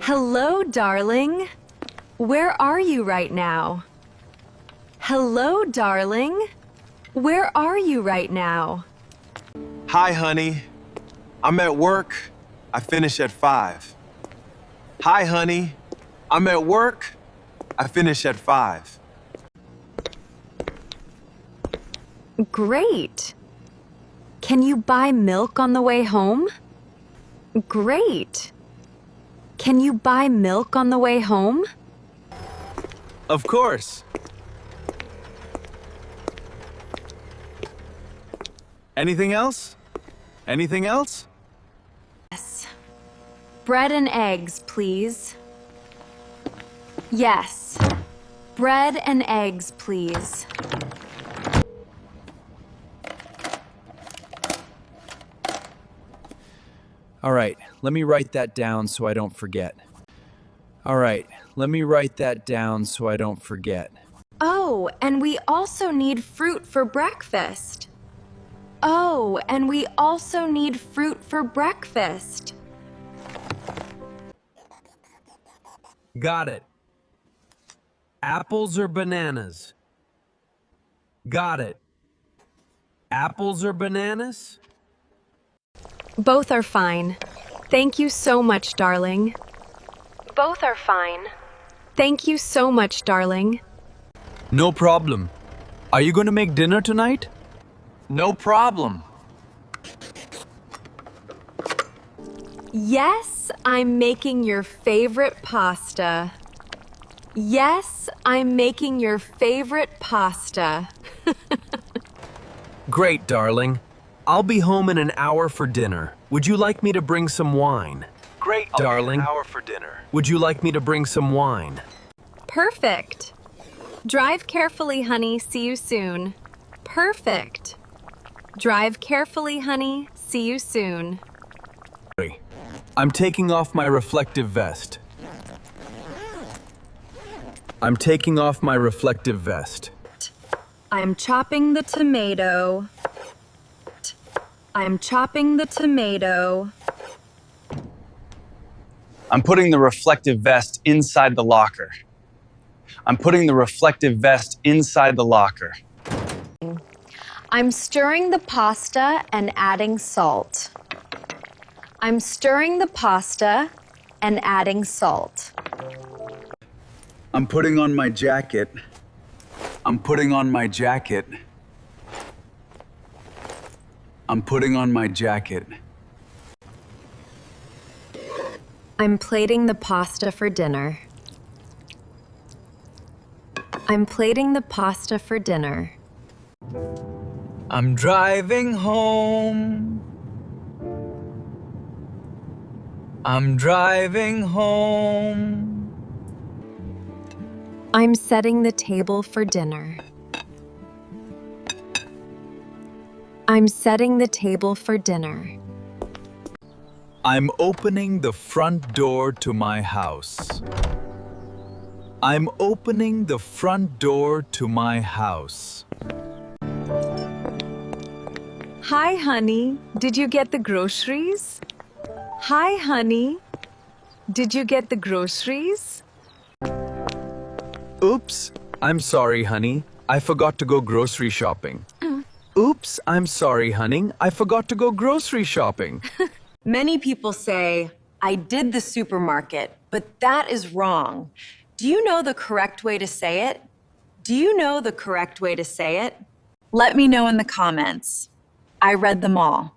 Hello, darling. Where are you right now? Hello, darling. Where are you right now? Hi, honey. I'm at work. I finish at 5. Hi, honey. I'm at work. I finish at 5. Great. Can you buy milk on the way home? Great. Can you buy milk on the way home? Of course. Anything else? Anything else? Yes. Bread and eggs, please. Yes. Bread and eggs, please. All right, let me write that down so I don't forget. All right, let me write that down so I don't forget. Oh, and we also need fruit for breakfast. Oh, and we also need fruit for breakfast. Got it. Apples or bananas? Got it. Apples or bananas? Both are fine. Thank you so much, darling. Both are fine. Thank you so much, darling. No problem. Are you going to make dinner tonight? No problem. Yes, I'm making your favorite pasta. Yes, I'm making your favorite pasta. Great, darling. I'll be home in an hour for dinner. Would you like me to bring some wine? Great, darling. An hour for dinner. Would you like me to bring some wine? Perfect. Drive carefully, honey. See you soon. Perfect. Drive carefully, honey. See you soon. I'm taking off my reflective vest. I'm taking off my reflective vest. I'm chopping the tomato. I'm chopping the tomato. I'm putting the reflective vest inside the locker. I'm putting the reflective vest inside the locker. I'm stirring the pasta and adding salt. I'm stirring the pasta and adding salt. I'm putting on my jacket. I'm putting on my jacket. I'm putting on my jacket. I'm plating the pasta for dinner. I'm plating the pasta for dinner. I'm driving home. I'm driving home. I'm setting the table for dinner. I'm setting the table for dinner. I'm opening the front door to my house. I'm opening the front door to my house. Hi, honey. Did you get the groceries? Hi, honey. Did you get the groceries? Oops, I'm sorry, honey. I forgot to go grocery shopping. Oops, I'm sorry, honey. I forgot to go grocery shopping. Many people say, I did the supermarket, but that is wrong. Do you know the correct way to say it? Do you know the correct way to say it? Let me know in the comments. I read them all.